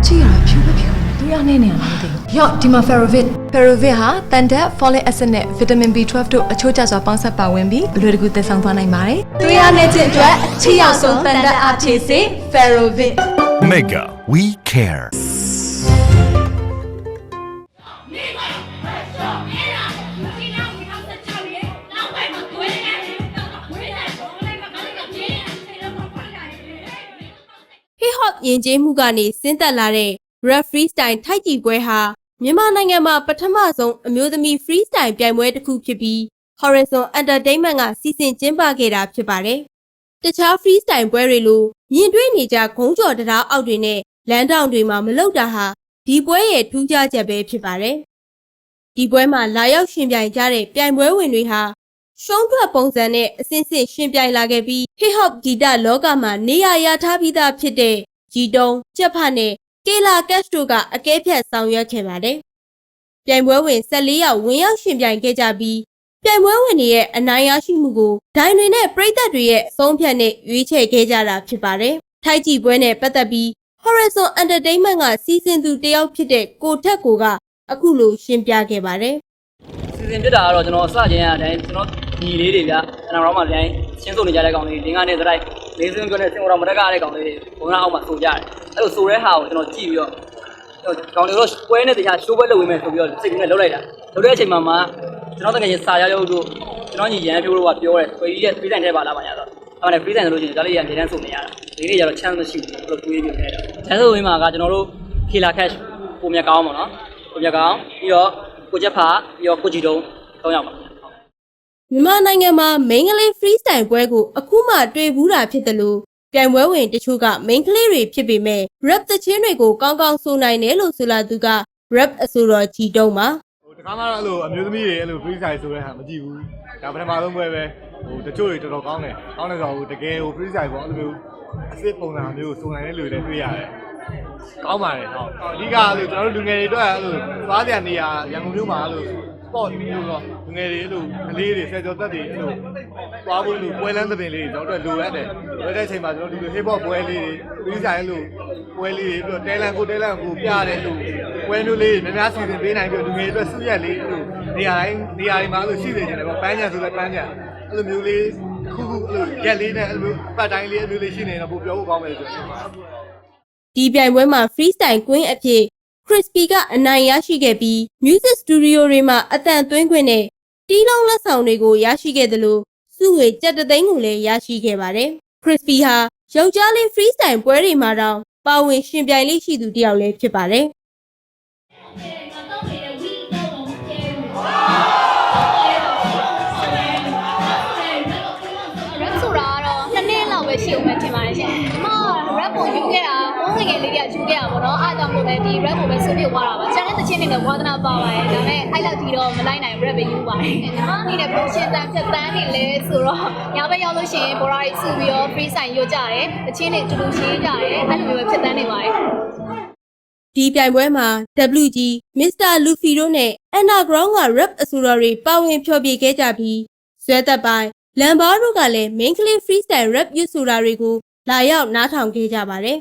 ကြည့်ရဖြူပဲဖြူသူရနေနေရလားမသိဘူးရော့ဒီမှာ Ferrovit ဟာတန်တက် folic acid နဲ့ vitamin B12 တို့အချိုးကျစွာပေါင်းစပ်ပါဝင်ပြီးအလွယ်တကူသယ်ဆောင်သွားနိုင်ပါတယ်သူရနေခြင်းအတွက်အချီရောက်ဆုံးတန်တက်အဖြည့်စေ Ferrovit Mega we care Hip hop ယဉ်ကျေးမှုကနေဆင်းသက်လာတဲ့ rap freestyle ထိုက်ကြည်ပွဲဟာမြန်မာနိုင်ငံမှာပထမဆုံးအမျိုးသမီး freestyle ပြိုင်ပွဲတစ်ခုဖြစ်ပြီး Horizon Entertainment ကစီစဉ်ကျင်းပခဲ့တာဖြစ်ပါတယ်။တခြား freestyle ပွဲတွေလိုမြင်တွေ့နေကြဂုံးကျော်တရားအောက်တွေနဲ့လမ်းတောင်တွေမှာမလုပ်တာဟာဒီပွဲရဲ့ထူးခြားချက်ပဲဖြစ်ပါတယ်။ဒီပွဲမှာလာရောက်ရှင်ပြိုင်ကြတဲ့ပြိုင်ပွဲဝင်တွေဟာရှုံးထွက်ပုံစံနဲ့အစဉ်စဉ်ရှင်ပြိုင်လာခဲ့ပြီး hip hop ဂီတလောကမှာနေရာရထားပြီးသားဖြစ်တဲ့ဂျီတုံးကြက်ဖတ်နဲ့ကေလာကက်စ်တို့ကအကဲဖြတ်ဆောင်ရွက်ခဲ့ပါတယ်။ပြိုင်ပွဲဝင်14ယောက်ဝင်ရောက်ရှင်ပြိုင်ခဲ့ကြပြီးပြိုင်ပွဲဝင်တွေရဲ့အနိုင်ရရှိမှုကိုဒိုင်တွေနဲ့ပရိသတ်တွေရဲ့အဆုံးဖြတ်နဲ့ရွေးချယ်ခဲ့ကြတာဖြစ်ပါတယ်။ထိုက်ကြည်ပွဲနဲ့ပတ်သက်ပြီး Horizon Entertainment ကစီစဉ်သူတယောက်ဖြစ်တဲ့ကိုထက်ကိုကအခုလိုရှင်းပြခဲ့ပါတယ်။စီစဉ်ပြတာကတော့ကျွန်တော်စခြင်းအတိုင်းကျွန်တော်ညီလေးတွေဗျာအနာရောင်းမှာတိုင်းရှင်းဆိုနေကြတဲ့ကောင်လေး5နှစ်တိုင်းလေးစင်းပြောတဲ့စင်တော်မတက်ကတဲ့ကောင်လေးဘုံနာအောက်မှာဆိုကြတယ်။အဲ့လိုဆိုတဲ့ဟာကိုကျွန်တော်ကြည့်ပြီးတော့ကောင်လေးတို့ပွဲနဲ့တရားရှိုးပွဲလုပ်ဝင်မယ်ဆိုပြီးတော့စိတ်ကူးနဲ့လုပ်လိုက်တာ။လုပ်တဲ့အချိန်မှာကျွန်တော်တကယ်ချင်းစာရောက်တို့ကျွန်တော်ညီရန်ဖြိုးတို့ကပြောတယ်ခွေကြီးရဲ့ free time ထဲပါလာပါညာတော့အဲ့ဒါနဲ့ free time ဆိုလို့ရှိရင်ဒါလေးရအမြဲတမ်းဆိုနေရတာ။ဒီနေ့ကျတော့ chance မရှိဘူးလို့တွေးပြီးနေတာ။ချမ်းဆိုဝင်းမှာကကျွန်တော်တို့ Killer Cash ပုံမြတ်ကောင်းပါတော့။ပုံမြတ်ကောင်းပြီးတော့ကိုချက်ဖာပြီးတော့ကိုကြည်တုံး3ယောက်ပါမြန်မာနိုင်ငံမှာမိန်းကလေး freestyle ပွဲကိုအခုမှတွေ့ဘူးတာဖြစ်တယ်လို့ပြိုင်ပွဲဝင်တချို့ကမိန်းကလေးတွေဖြစ်ပေမဲ့ rap သချင်းတွေကိုကောင်းကောင်းဆိုနိုင်တယ်လို့ဆိုလာသူက rap အဆိုတော်ကြည်တုံးပါတခါမှတော့အဲ့လိုအမျိုးသမီးတွေအဲ့လို freestyle ဆိုတဲ့ဟာမကြည့်ဘူးဒါပထမဆုံးပွဲပဲတချို့တွေတော်တော်ကောင်းတယ်ဆိုတော့တကယ်freestyle ပေါ့အဲ့လိုအစ်စ်ပုံစံမျိုးဆိုနိုင်တဲ့လူတွေလည်းတွေ့ရတယ်ကောင်းပါတယ်ဟုတ်အဓိကအဲ့လိုကျွန်တော်တို့လူငယ်တွေအတွက်အဲ့လိုသွားကြနေရရန်ကုန်မြို့မှာအဲ့လို sport မျိုးတော့လူငယ်တွေအဲ့လိုကလေးတွေဆယ်ကျော်သက်တွေအဲ့လိုသွားဖို့လို့ပွဲလန်းသပင်လေးတွေကျွန်တော်တို့လိုရတယ်လိုတဲ့အချိန်မှာကျွန်တော်ဒီလို hip hop ပွဲလေးတွေ freestyle လို့ပွဲလေးတွေပြီးတော့တဲလန်ကိုပြရတယ်လို့ပွဲမျိုးလေးတွေများများစီစဉ်ပေးနိုင်ပြီးလူငယ်တွေအတွက်စုရက်လေးအဲ့လိုနေရာတွေမှာအဲ့လိုရှိနေကြတယ်ပေါ့ပန်းချံဆိုလည်းပန်းချံအဲ့လိုမျိုးလေးခုအဲ့လိုရက်လေးနဲ့အဲ့လိုပတ်တိုင်းလေးအဲ့လိုလေးရှိနေတော့ပို့ပြောဖို့ကောင်းမယ်ဆိုတော့ဒီပြိုင်ပွဲမှာ freestyle queen အဖြစ် Crispy ကအနိုင်ရရှိခဲ့ပြီး music studio တွေမှာအတန်သွင်းခွင့်နဲ့တီးလုံးလက်ဆောင်တွေကိုရရှိခဲ့တယ်လို့စုငွေကျပ်3သိန်းကိုလည်းရရှိခဲ့ပါတယ်။ Crispy ဟာယောက်ျားလေး freestyle ပွဲတွေမှာတောင်ပါဝင်ရှင်ပြိုင်လေးရှိသူတစ်ယောက်လည်းဖြစ်ပါတယ်။ rap ဆိုတာကတော့2နှစ်လောက်ပဲရှိဦးမယ်ထင်ပါတယ်ရှင်။အမ rap ကိုယူခဲ့တာဘုန်းငယ်လေးတွေကယူခဲ့တာပေါ့နော်။အားကြောင့်မို့လဲဒီ rap ကိုပဲဆွေးပြသွားတာပါ။ကျန်တဲ့သချင်းတွေလည်းဝါသနာပါပါတယ်။ဒါပေမဲ့အဲ့လောက်ဒီတော့မလိုက်နိုင် rap ပဲယူပါတယ်။ညီမအနေနဲ့ပုံရှင်တန်ဖြတ်တန်းနေလဲဆိုတော့ညဘက်ရောက်လို့ရှိရင်ဘော်ရာတွေစုပြီးတော့ free sign ရွတ်ကြတယ်။သချင်းတွေတူတူရှင်းကြတယ်။အဲ့လိုမျိုးပဲဖြတ်တန်းနေပါတယ်။ဒီပြိုင်ပွဲမှာ WG, Mr. Luffy တို့နဲ့ Underground က rap အဆိုတော်တွေပါဝင်ဖျော်ဖြေခဲ့ကြပြီးဆွဲသက်ပိုင်းလမ်ဘာတို့ကလည်း main clay freestyle rap ရွတ်ဆိုတာတွေကိုလာရောက်နားထောင်ခဲ့ကြပါတယ်